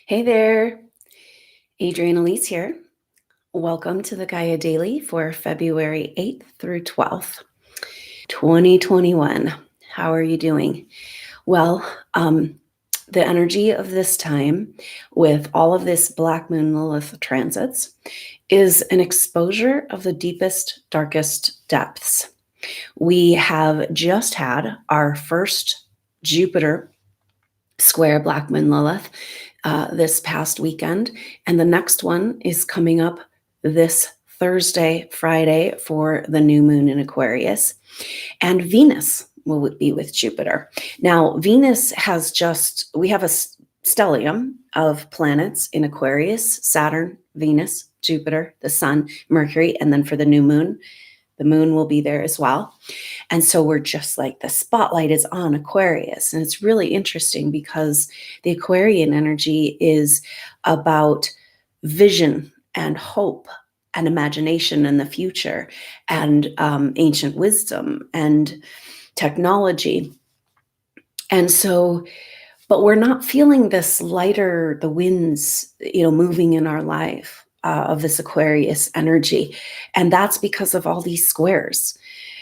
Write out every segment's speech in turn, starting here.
Hey there, Adrienne Elise here. Welcome to the Gaia Daily for February 8th through 12th, 2021. How are you doing? Well, the energy of this time with all of this Black Moon Lilith transits is an exposure of the deepest, darkest depths. We have just had our first Jupiter square Black Moon Lilith this past weekend, and the next one is coming up this Thursday, Friday for the new moon in Aquarius, and Venus will be with Jupiter. Now, Venus has we have a stellium of planets in Aquarius: Saturn, Venus, Jupiter, the Sun, Mercury, and then for the new moon, the moon will be there as well. And so we're just like the spotlight is on Aquarius. And it's really interesting because the Aquarian energy is about vision and hope and imagination in the future and ancient wisdom and technology. And so, but we're not feeling this lighter, the winds, moving in our life. Of this Aquarius energy. And that's because of all these squares.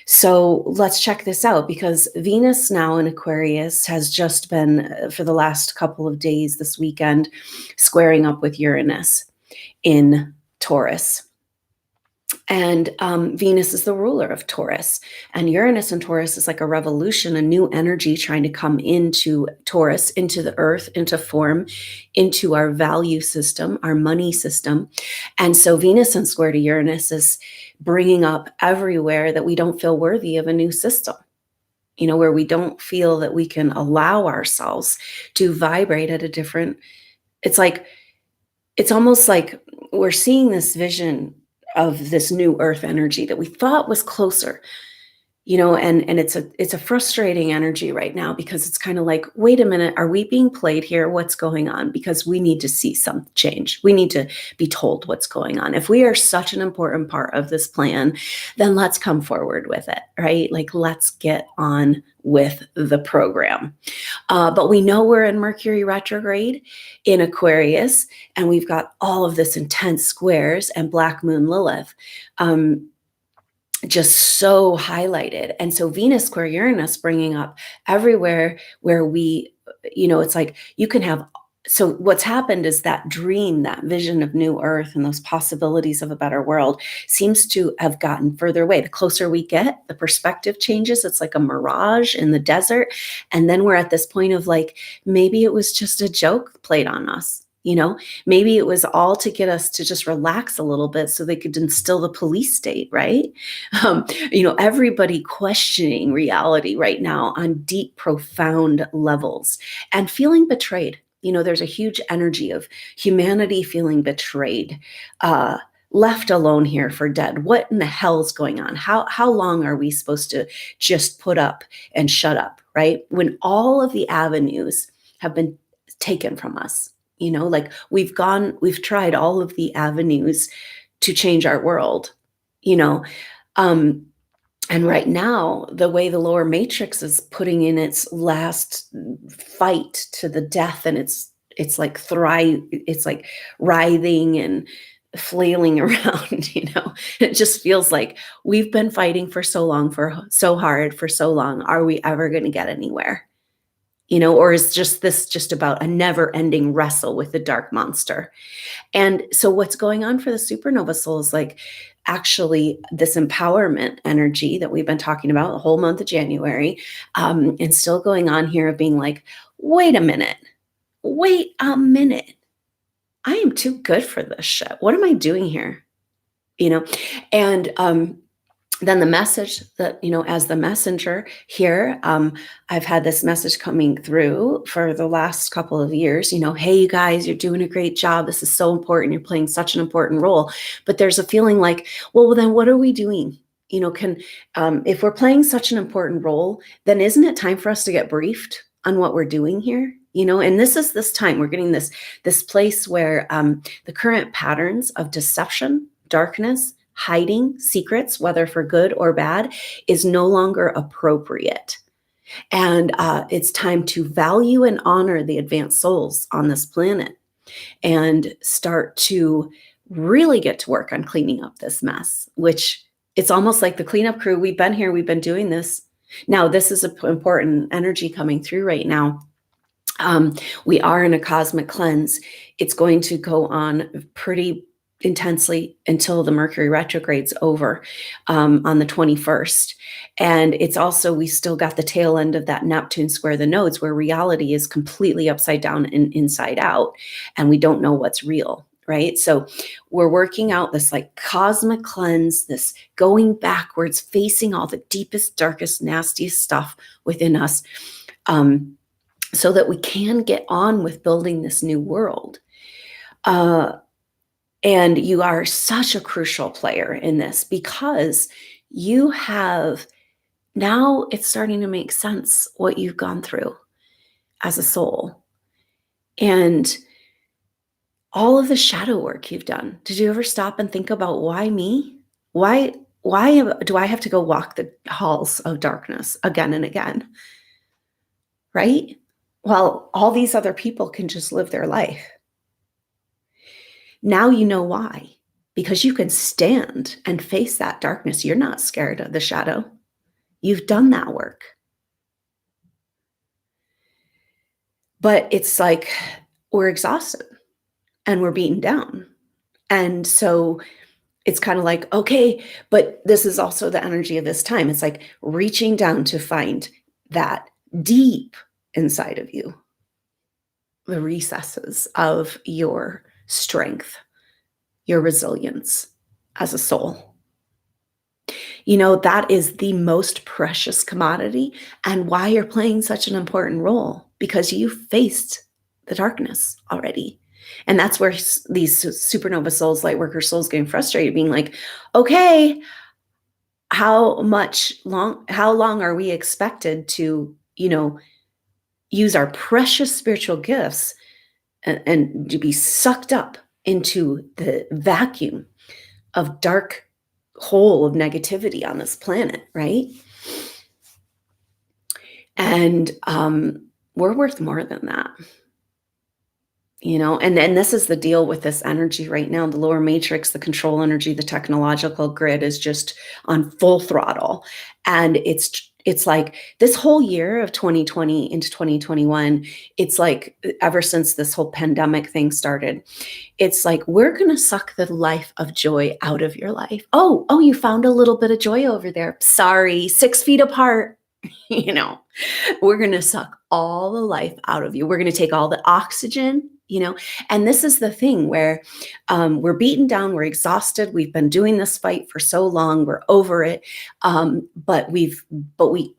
So let's check this out, because Venus now in Aquarius has just been, for the last couple of days this weekend, squaring up with Uranus in Taurus. And Venus is the ruler of Taurus, and Uranus in Taurus is like a revolution, a new energy trying to come into Taurus, into the earth, into form, into our value system, our money system. And so Venus in square to Uranus is bringing up everywhere that we don't feel worthy of a new system, where we don't feel that we can allow ourselves to vibrate at a different, it's almost like we're seeing this vision of this new earth energy that we thought was closer, and it's a frustrating energy right now, because it's kind of like, wait a minute, are we being played here? What's going on? Because we need to see some change. We need to be told what's going on. If we are such an important part of this plan, then let's come forward with it, right? Like, let's get on with the program. But we know we're in Mercury retrograde in Aquarius, and we've got all of this intense squares and Black Moon Lilith just so highlighted. And so Venus square Uranus bringing up everywhere where we, it's like you can have. So what's happened is that dream, that vision of new earth and those possibilities of a better world seems to have gotten further away. The closer we get, the perspective changes. It's like a mirage in the desert. And then we're at this point of like, maybe it was just a joke played on us. Maybe it was all to get us to just relax a little bit so they could instill the police state, right? Everybody questioning reality right now on deep, profound levels and feeling betrayed. There's a huge energy of humanity feeling betrayed, left alone here for dead. What in the hell is going on? How long are we supposed to just put up and shut up, right? When all of the avenues have been taken from us. Like we've tried all of the avenues to change our world, and right now, the way the lower matrix is putting in its last fight to the death, and it's like it's like writhing and flailing around, It just feels like we've been fighting for so long, for so hard, for so long. Are we ever going to get anywhere? Or is this just about a never-ending wrestle with the dark monster? And so what's going on for the supernova soul is like actually this empowerment energy that we've been talking about the whole month of January, and still going on here of being like, wait a minute, I am too good for this shit. What am I doing here? And then the message that, as the messenger here, I've had this message coming through for the last couple of years, hey, you guys, you're doing a great job. This is so important. You're playing such an important role. But there's a feeling like, well, then what are we doing? If we're playing such an important role, then isn't it time for us to get briefed on what we're doing here? And this time we're getting this place where the current patterns of deception, darkness, hiding secrets, whether for good or bad, is no longer appropriate. And it's time to value and honor the advanced souls on this planet. and start to really get to work on cleaning up this mess, which it's almost like the cleanup crew. We've been here, we've been doing this. Now, this is an important energy coming through right now. We are in a cosmic cleanse. It's going to go on pretty intensely until the Mercury retrograde's over on the 21st. And it's also, we still got the tail end of that Neptune square the nodes, where reality is completely upside down and inside out, and we don't know what's real, right? So we're working out this like cosmic cleanse, this going backwards, facing all the deepest, darkest, nastiest stuff within us, so that we can get on with building this new world. And you are such a crucial player in this, because you have, now it's starting to make sense what you've gone through as a soul. And all of the shadow work you've done. Did you ever stop and think about, why me? Why do I have to go walk the halls of darkness again and again? Right? Well, all these other people can just live their life. Now you know why, because you can stand and face that darkness. You're not scared of the shadow. You've done that work. But it's like we're exhausted and we're beaten down. And so it's kind of like, okay, but this is also the energy of this time. It's like reaching down to find that deep inside of you, the recesses of your strength, your resilience as a soul. You know, that is the most precious commodity, and why you're playing such an important role, because you faced the darkness already. And that's where these supernova souls, light worker souls, getting frustrated, being like, okay, how long are we expected to, use our precious spiritual gifts and to be sucked up into the vacuum of dark hole of negativity on this planet, right? And we're worth more than that. And then this is the deal with this energy right now. The lower matrix, the control energy, the technological grid is just on full throttle. And it's like this whole year of 2020 into 2021, it's like ever since this whole pandemic thing started, it's like, we're going to suck the life of joy out of your life. Oh, you found a little bit of joy over there. Sorry, 6 feet apart. We're going to suck all the life out of you. We're going to take all the oxygen, and this is the thing where we're beaten down, we're exhausted. We've been doing this fight for so long. We're over it. But we,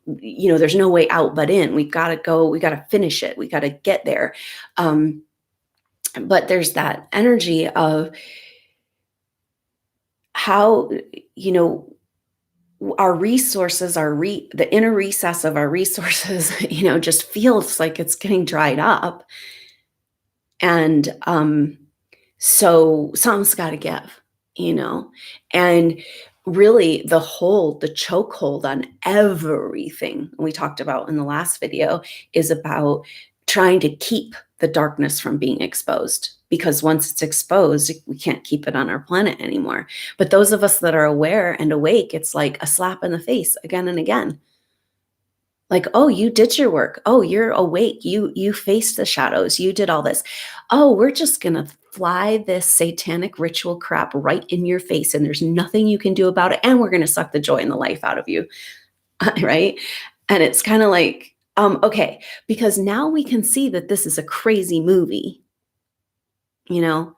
there's no way out but in. We've got to go. We got to finish it. We got to get there. But there's that energy of how, our resources, the inner recess of our resources, just feels like it's getting dried up. And so something's got to give, and really the chokehold on everything we talked about in the last video is about trying to keep the darkness from being exposed, because once it's exposed, we can't keep it on our planet anymore. But those of us that are aware and awake, it's like a slap in the face again and again. Like, oh, you did your work. Oh, you're awake. You faced the shadows. You did all this. Oh, we're just going to fly this satanic ritual crap right in your face, and there's nothing you can do about it. And we're going to suck the joy and the life out of you. Right? And it's kind of like, okay, because now we can see that this is a crazy movie, and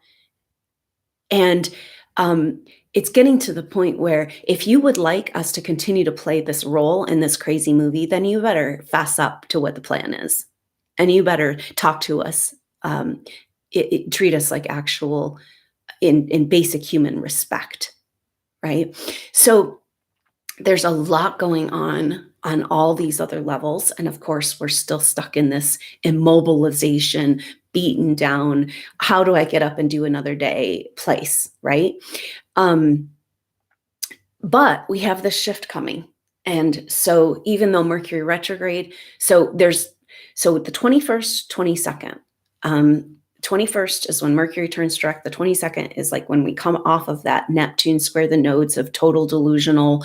it's getting to the point where if you would like us to continue to play this role in this crazy movie, then you better fess up to what the plan is. And you better talk to us, treat us like actual, in basic human respect, right? So there's a lot going on all these other levels. And of course, we're still stuck in this immobilization, beaten down, how do I get up and do another day place, right? But we have this shift coming. And so even though Mercury retrograde, so the 21st, 22nd, 21st is when Mercury turns direct. The 22nd is like when we come off of that Neptune square the nodes of total delusional,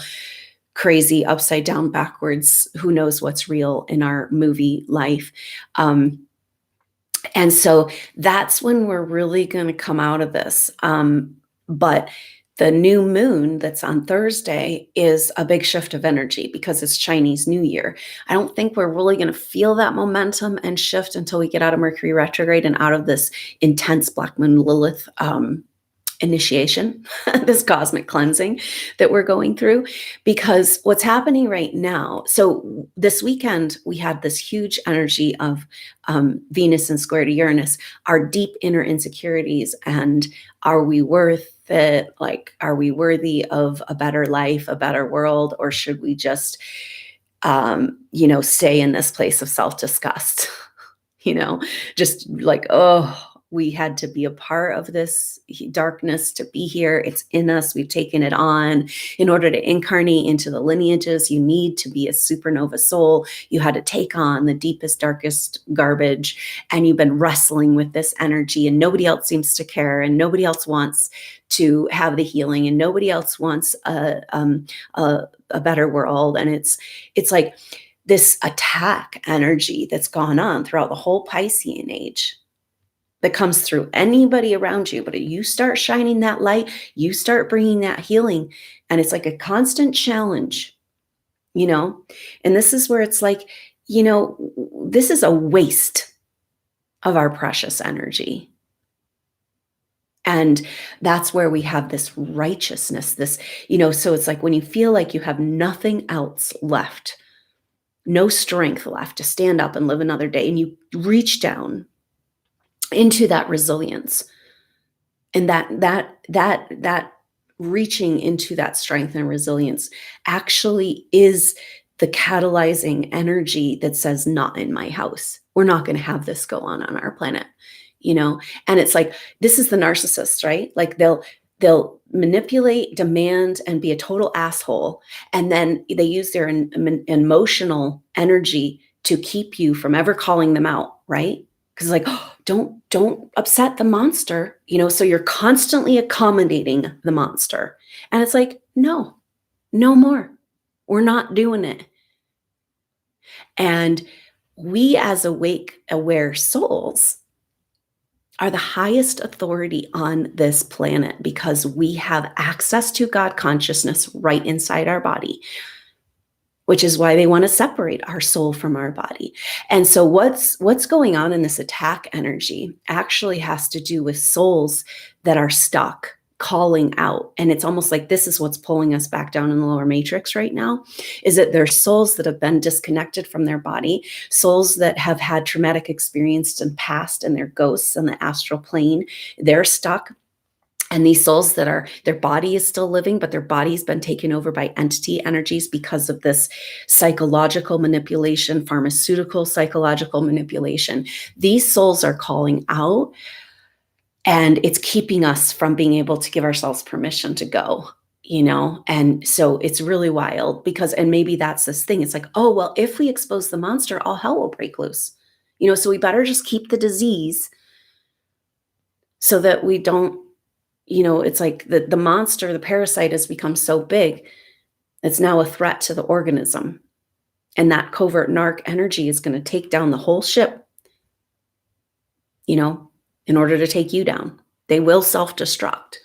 crazy, upside down, backwards, who knows what's real in our movie life. And so that's when we're really going to come out of this. But the new moon that's on Thursday is a big shift of energy because it's Chinese New Year. I don't think we're really going to feel that momentum and shift until we get out of Mercury retrograde and out of this intense Black Moon Lilith initiation, this cosmic cleansing that we're going through. Because what's happening right now, so this weekend we had this huge energy of Venus and square to Uranus, our deep inner insecurities, and are we worth it? Like, are we worthy of a better life, a better world, or should we just stay in this place of self-disgust? Just like, oh, we had to be a part of this darkness to be here. It's in us. We've taken it on. In order to incarnate into the lineages, you need to be a supernova soul. You had to take on the deepest, darkest garbage, and you've been wrestling with this energy, and nobody else seems to care, and nobody else wants to have the healing, and nobody else wants a better world. And it's like this attack energy that's gone on throughout the whole Piscean age that comes through anybody around you. But you start shining that light, you start bringing that healing, and it's like a constant challenge, and this is where it's like, this is a waste of our precious energy. And that's where we have this righteousness, this, so it's like when you feel like you have nothing else left, no strength left to stand up and live another day, and you reach down into that resilience, and that reaching into that strength and resilience actually is the catalyzing energy that says, not in my house. We're not going to have this go on our planet, and it's like, this is the narcissist, right? Like they'll manipulate, demand, and be a total asshole, and then they use their emotional energy to keep you from ever calling them out, right? Because like, oh, don't upset the monster, so you're constantly accommodating the monster. And it's like, no more. We're not doing it. And we as awake, aware souls are the highest authority on this planet because we have access to God consciousness right inside our body, which is why they want to separate our soul from our body. And so what's going on in this attack energy actually has to do with souls that are stuck, calling out. And it's almost like this is what's pulling us back down in the lower matrix right now, is that there's souls that have been disconnected from their body, souls that have had traumatic experience and past, and their ghosts in the astral plane, they're stuck. And these souls that are, their body is still living, but their body's been taken over by entity energies because of this psychological manipulation, pharmaceutical psychological manipulation. These souls are calling out, and it's keeping us from being able to give ourselves permission to go, And so it's really wild because, and maybe that's this thing. It's like, oh, well, if we expose the monster, all hell will break loose, so we better just keep the disease so that we don't, it's like the monster, the parasite has become so big, it's now a threat to the organism. And that covert narc energy is going to take down the whole ship, in order to take you down. They will self-destruct.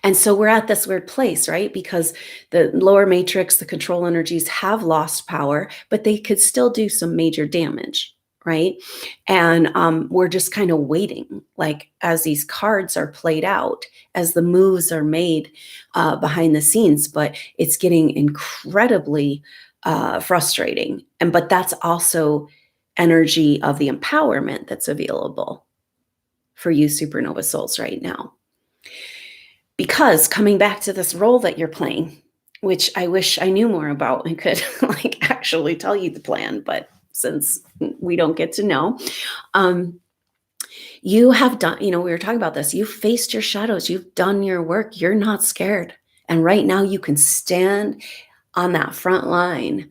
And so we're at this weird place, right? Because the lower matrix, the control energies have lost power, but they could still do some major damage, right? And we're just kind of waiting, like as these cards are played out, as the moves are made behind the scenes, but it's getting incredibly frustrating. But that's also energy of the empowerment that's available for you supernova souls right now. Because coming back to this role that you're playing, which I wish I knew more about and could actually tell you the plan, but since we don't get to know, you have done, we were talking about this, you've faced your shadows, you've done your work, you're not scared. And right now you can stand on that front line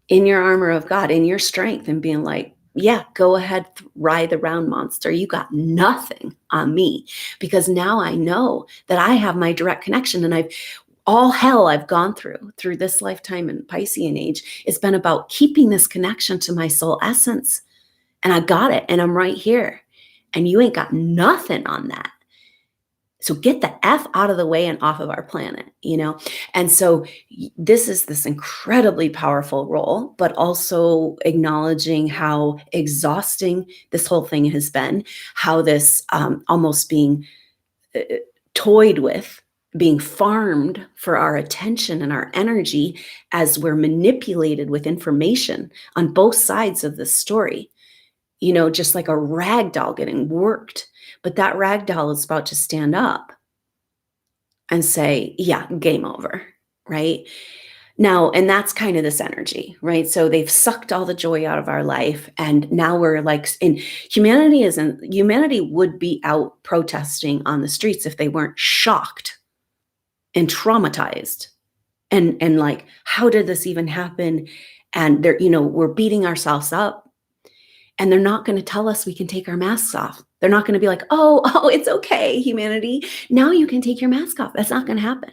in your armor of God, in your strength, and being like, yeah, go ahead, ride the round monster. You got nothing on me, because now I know that I have my direct connection, and all hell I've gone through this lifetime in Piscean age, it's been about keeping this connection to my soul essence. And I got it, and I'm right here. And you ain't got nothing on that. So get the F out of the way and off of our planet, you know? And so this is this incredibly powerful role, but also acknowledging how exhausting this whole thing has been, how this almost being toyed with, being farmed for our attention and our energy as we're manipulated with information on both sides of the story, you know, just like a rag doll getting worked. But that rag doll is about to stand up and say, yeah, game over, right? Now, and that's kind of this energy, right? So they've sucked all the joy out of our life. And now we're like, in humanity would be out protesting on the streets if they weren't shocked and traumatized. And like, how did this even happen? And they're, you know, we're beating ourselves up. And they're not going to tell us we can take our masks off. They're not going to be like, oh, it's okay, humanity. Now you can take your mask off. That's not going to happen.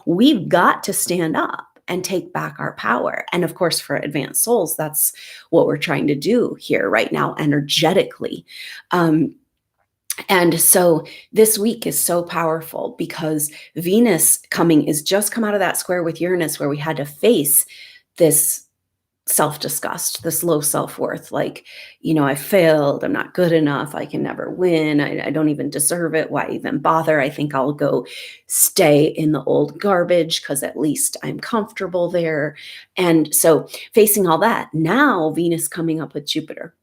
We've got to stand up and take back our power. And of course, for advanced souls, that's what we're trying to do here right now, energetically. And so this week is so powerful because Venus is just come out of that square with Uranus, where we had to face this self-disgust, this low self-worth, like, you know, I failed, I'm not good enough, I can never win, I don't even deserve it, why even bother? I think I'll go stay in the old garbage because at least I'm comfortable there. And so facing all that, now Venus coming up with Jupiter.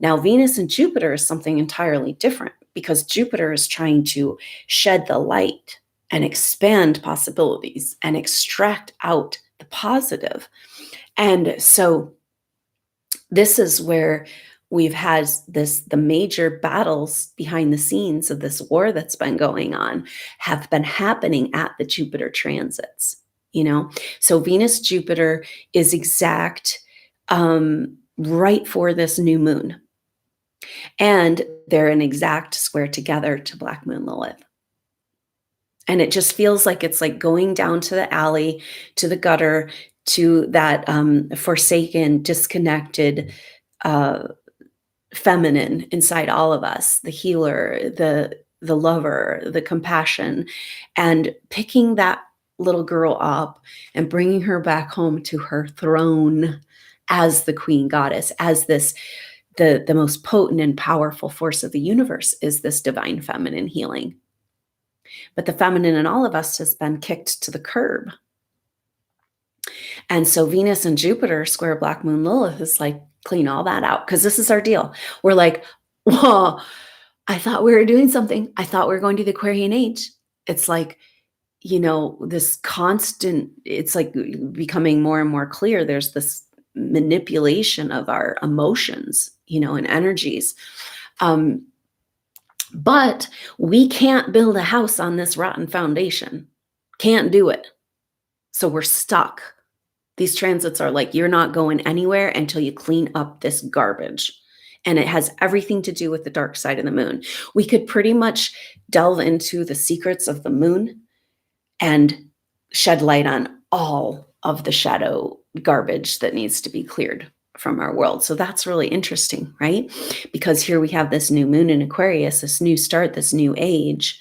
Now Venus and Jupiter is something entirely different, because Jupiter is trying to shed the light and expand possibilities and extract out the positive. And so this is where we've had the major battles behind the scenes of this war that's been going on have been happening at the Jupiter transits, you know? So Venus, Jupiter is exact right for this new moon. And they're an exact square together to Black Moon Lilith. And it just feels like it's like going down to the alley, to the gutter, to that forsaken, disconnected feminine inside all of us, the healer, the lover, the compassion, and picking that little girl up and bringing her back home to her throne as the queen goddess, as this, the most potent and powerful force of the universe is this divine feminine healing. But the feminine in all of us has been kicked to the curb. And so Venus and Jupiter square Black Moon Lilith is like, clean all that out, because this is our deal. We're like, whoa, I thought we were doing something. I thought we were going to the Aquarian age. It's like, you know, this constant, it's like becoming more and more clear. There's this manipulation of our emotions, you know, and energies. But we can't build a house on this rotten foundation. Can't do it. So we're stuck. These transits are like, you're not going anywhere until you clean up this garbage. And it has everything to do with the dark side of the moon. We could pretty much delve into the secrets of the moon and shed light on all of the shadow garbage that needs to be cleared from our world. So that's really interesting, right? Because here we have this new moon in Aquarius, this new start, this new age.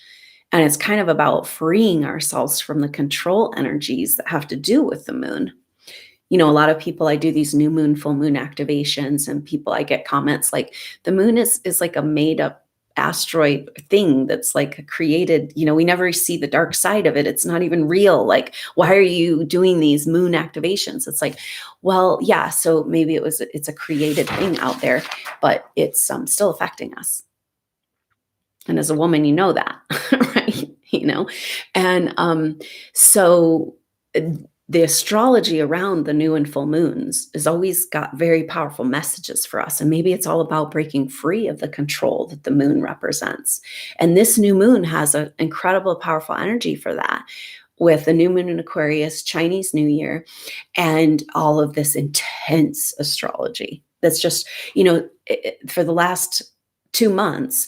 And it's kind of about freeing ourselves from the control energies that have to do with the moon. You know, a lot of people, I do these new moon, full moon activations, and I get comments like, the moon is like a made up asteroid thing that's like created, you know, we never see the dark side of it. It's not even real. Like, why are you doing these moon activations? It's like, well, yeah, so maybe it's a created thing out there, but it's still affecting us. And as a woman, you know that, right? You know, and so the astrology around the new and full moons has always got very powerful messages for us. And maybe it's all about breaking free of the control that the moon represents. And this new moon has an incredible, powerful energy for that, with the new moon in Aquarius, Chinese New Year, and all of this intense astrology That's just, for the last 2 months,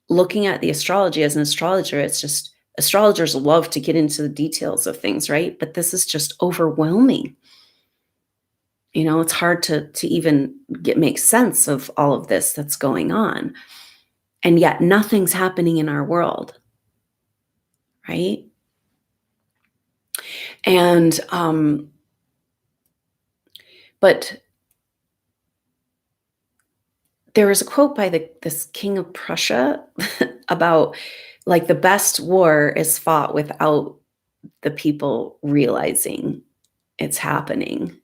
looking at the astrology as an astrologer, it's just astrologers love to get into the details of things, right? But this is just overwhelming. It's hard to even make sense of all of this that's going on. And yet nothing's happening in our world, right? And but there was a quote by this king of Prussia about, like, the best war is fought without the people realizing it's happening.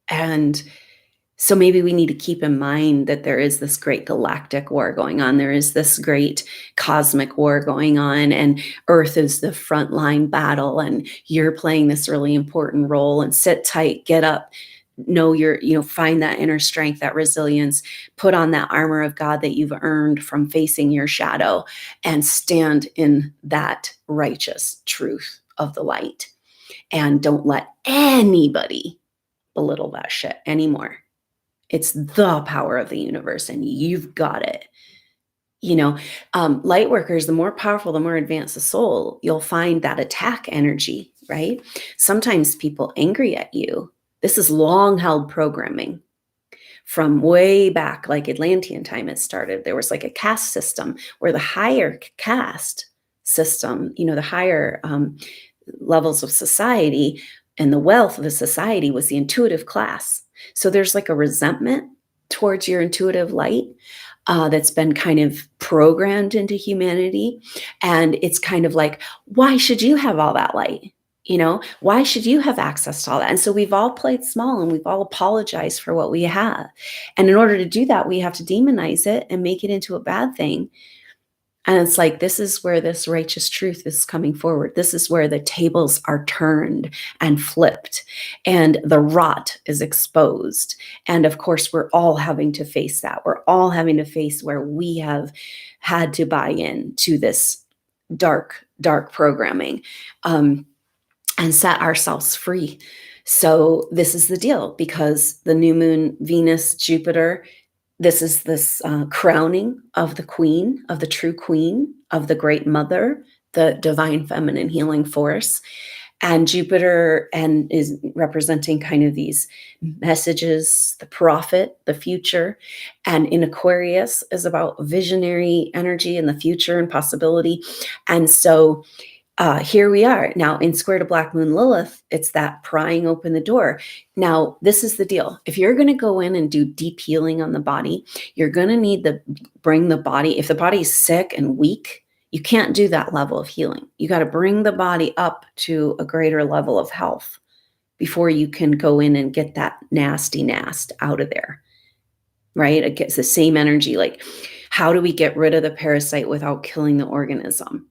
And so maybe we need to keep in mind that there is this great galactic war going on. There is this great cosmic war going on, and Earth is the frontline battle, and you're playing this really important role. And sit tight, get up, know find that inner strength, that resilience, put on that armor of God that you've earned from facing your shadow, and stand in that righteous truth of the light. And don't let anybody belittle that shit anymore. It's the power of the universe, and you've got it. Light workers, the more powerful, the more advanced the soul, you'll find that attack energy, right? Sometimes people angry at you. This is long held programming from way back, like Atlantean time it started. There was like a caste system where the higher caste system, the higher levels of society and the wealth of the society was the intuitive class. So there's like a resentment towards your intuitive light that's been kind of programmed into humanity. And it's kind of like, why should you have all that light? Why should you have access to all that? And so we've all played small, and we've all apologized for what we have. And in order to do that, we have to demonize it and make it into a bad thing. And it's like, this is where this righteous truth is coming forward. This is where the tables are turned and flipped, and the rot is exposed. And of course, we're all having to face that. We're all having to face where we have had to buy in to this dark, dark programming and set ourselves free. So this is the deal, because the new moon, Venus, Jupiter, this is this crowning of the queen, of the true queen, of the great mother, the divine feminine healing force. And Jupiter is representing kind of these messages, the prophet, the future. And in Aquarius is about visionary energy and the future and possibility. And so here we are now in square to Black Moon Lilith. It's that prying open the door. Now, this is the deal. If you're going to go in and do deep healing on the body, you're going to need to bring the body. If the body's sick and weak, you can't do that level of healing. You got to bring the body up to a greater level of health before you can go in and get that nasty nast out of there, right? It gets the same energy. Like, how do we get rid of the parasite without killing the organism?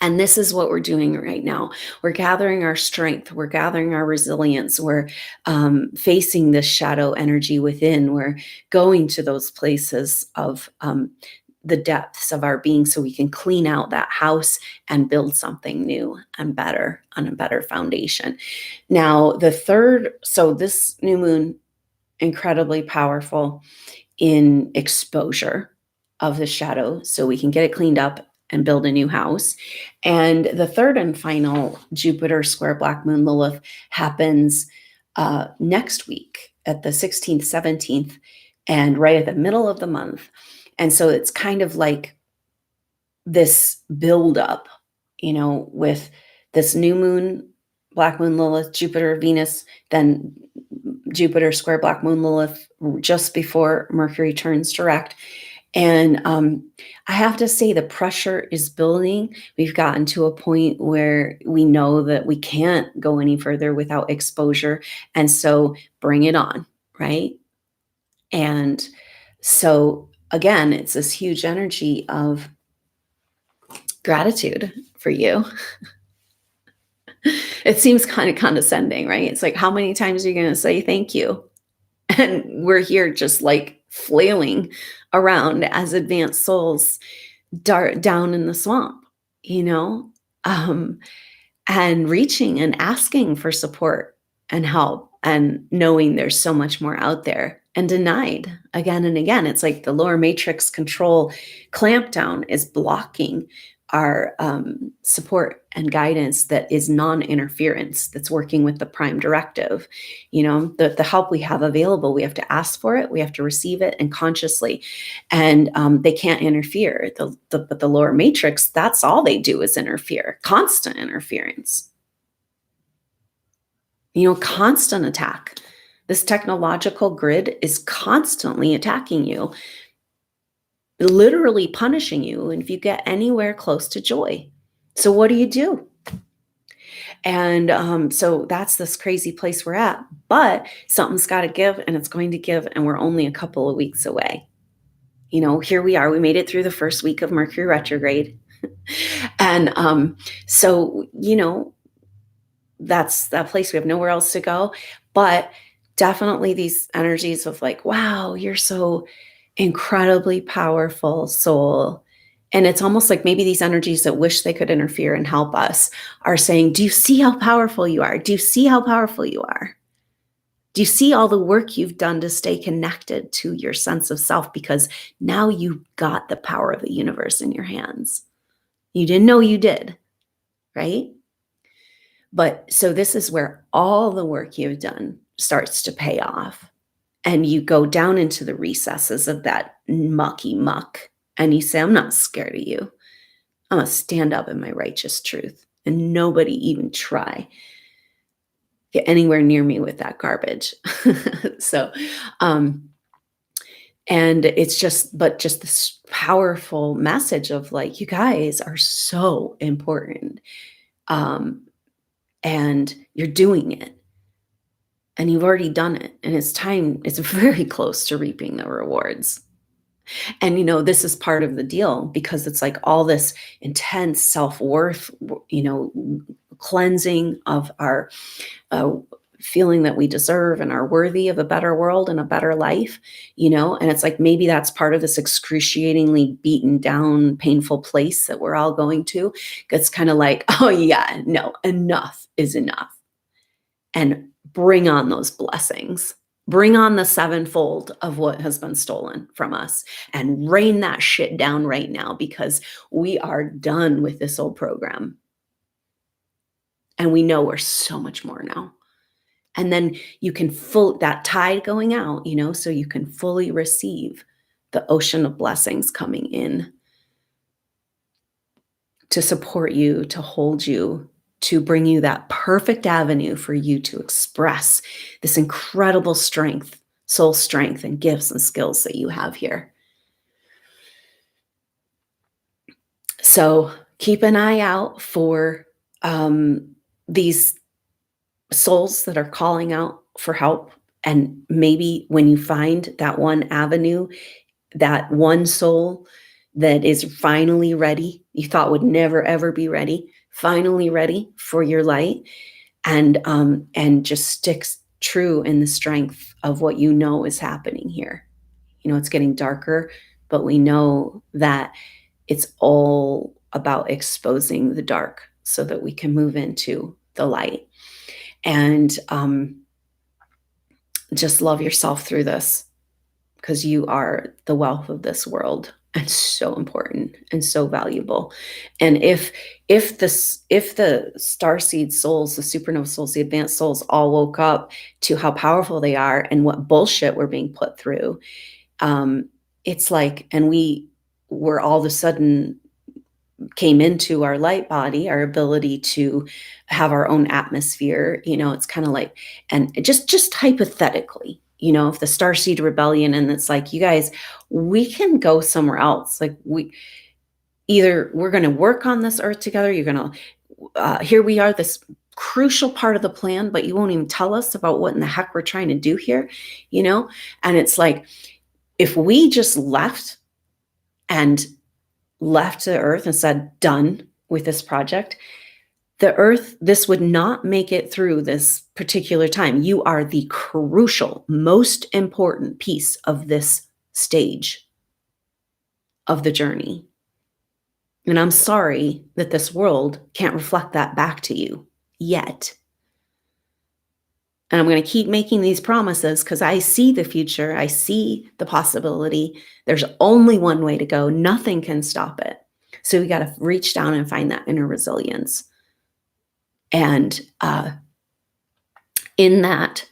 And this is what we're doing right now. We're gathering our strength. We're gathering our resilience. We're facing this shadow energy within. We're going to those places of the depths of our being so we can clean out that house and build something new and better on a better foundation. Now, this new moon, incredibly powerful in exposure of the shadow so we can get it cleaned up and build a new house. And the third and final Jupiter square Black Moon Lilith happens next week at the 16th, 17th, and right at the middle of the month. And so it's kind of like this buildup, with this new moon, Black Moon Lilith, Jupiter, Venus, then Jupiter square Black Moon Lilith just before Mercury turns direct. And I have to say, the pressure is building. We've gotten to a point where we know that we can't go any further without exposure. And so bring it on, right? And so again, it's this huge energy of gratitude for you. It seems kind of condescending, right? It's like, how many times are you going to say thank you? And we're here just like flailing around as advanced souls down in the swamp, and reaching and asking for support and help and knowing there's so much more out there, and denied again and again. It's like the lower matrix control clampdown is blocking our support and guidance that is non-interference, that's working with the prime directive. The help we have available, we have to ask for it, we have to receive it, and consciously, and they can't interfere. But the lower matrix, that's all they do is interfere, constant interference, constant attack. This technological grid is constantly attacking you, literally punishing you if you get anywhere close to joy. So what do? And so that's this crazy place we're at. But something's got to give, and it's going to give, and we're only a couple of weeks away. Here we are. We made it through the first week of Mercury retrograde. And so, that's that place. We have nowhere else to go. But definitely these energies of like, wow, you're so incredibly powerful, soul. And it's almost like maybe these energies that wish they could interfere and help us are saying, do you see how powerful you are? Do you see how powerful you are? Do you see all the work you've done to stay connected to your sense of self? Because now you've got the power of the universe in your hands. You didn't know you did, right? But so this is where all the work you've done starts to pay off. And you go down into the recesses of that mucky muck, and you say, I'm not scared of you. I'm going to stand up in my righteous truth, and nobody even try get anywhere near me with that garbage. So, and it's just this powerful message of like, you guys are so important. And you're doing it. And you've already done it. And it's very close to reaping the rewards. And, this is part of the deal, because it's like all this intense self-worth, cleansing of our feeling that we deserve and are worthy of a better world and a better life, and it's like maybe that's part of this excruciatingly beaten down, painful place that we're all going to. It's kind of like, oh yeah, no, enough is enough. And bring on those blessings. Bring on the sevenfold of what has been stolen from us, and rain that shit down right now, because we are done with this old program. And we know we're so much more now. And then you can that tide going out, so you can fully receive the ocean of blessings coming in to support you, to hold you, to bring you that perfect avenue for you to express this incredible strength, soul strength, and gifts and skills that you have here. So keep an eye out for these souls that are calling out for help. And maybe when you find that one avenue, that one soul that is finally ready, you thought would never, ever be ready, finally ready for your light, and just sticks true in the strength of what is happening here. It's getting darker, but we know that it's all about exposing the dark so that we can move into the light. And just love yourself through this, because you are the wealth of this world, and so important and so valuable. And if the starseed souls, the supernova souls, the advanced souls all woke up to how powerful they are and what bullshit we're being put through, it's like, and we were all of a sudden came into our light body, our ability to have our own atmosphere, it's kind of like, and just hypothetically, if the starseed rebellion, and it's like, you guys, we can go somewhere else. Like we're going to work on this earth together. You're going to, here we are, this crucial part of the plan, but you won't even tell us about what in the heck we're trying to do here, and it's like, if we just left the earth and said, done with this project, the earth, this would not make it through this particular time. You are the crucial, most important piece of this stage of the journey. And I'm sorry that this world can't reflect that back to you yet. And I'm going to keep making these promises because I see the future. I see the possibility. There's only one way to go. Nothing can stop it. So we got to reach down and find that inner resilience. And in that,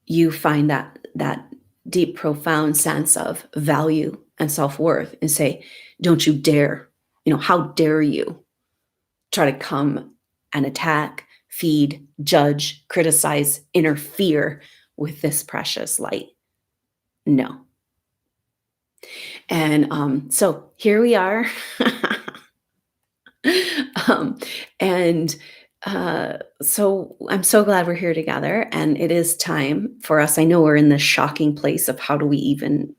you find that deep, profound sense of value and self-worth, and say, don't you dare, how dare you try to come and attack, feed, judge, criticize, interfere with this precious light. No. And so here we are. And so I'm so glad we're here together, and it is time for us. I know we're in this shocking place of how do we even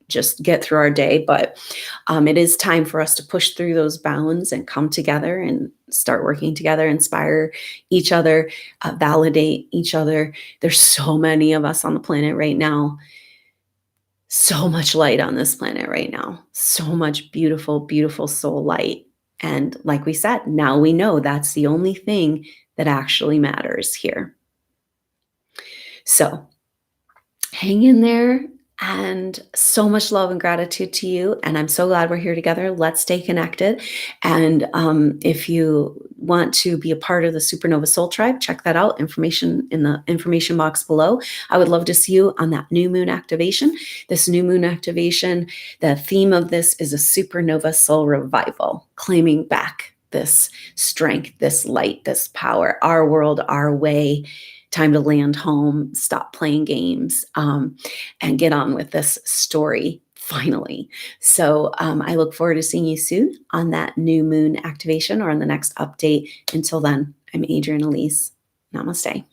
just get through our day, but it is time for us to push through those bounds and come together and start working together, inspire each other, validate each other. There's so many of us on the planet right now. So much light on this planet right now. So much beautiful, beautiful soul light. And like we said, now we know that's the only thing that actually matters here. So hang in there, and so much love and gratitude to you. And I'm so glad we're here together. Let's stay connected. And if you want to be a part of the Supernova Soul Tribe, check that out. Information in the information box below. I would love to see you on that new moon activation. This new moon activation, the theme of this is a supernova soul revival, claiming back this strength, this light, this power, our world, our way. Time to land home, stop playing games, and get on with this story finally. So I look forward to seeing you soon on that new moon activation or on the next update. Until then, I'm Adrienne Elise. Namaste.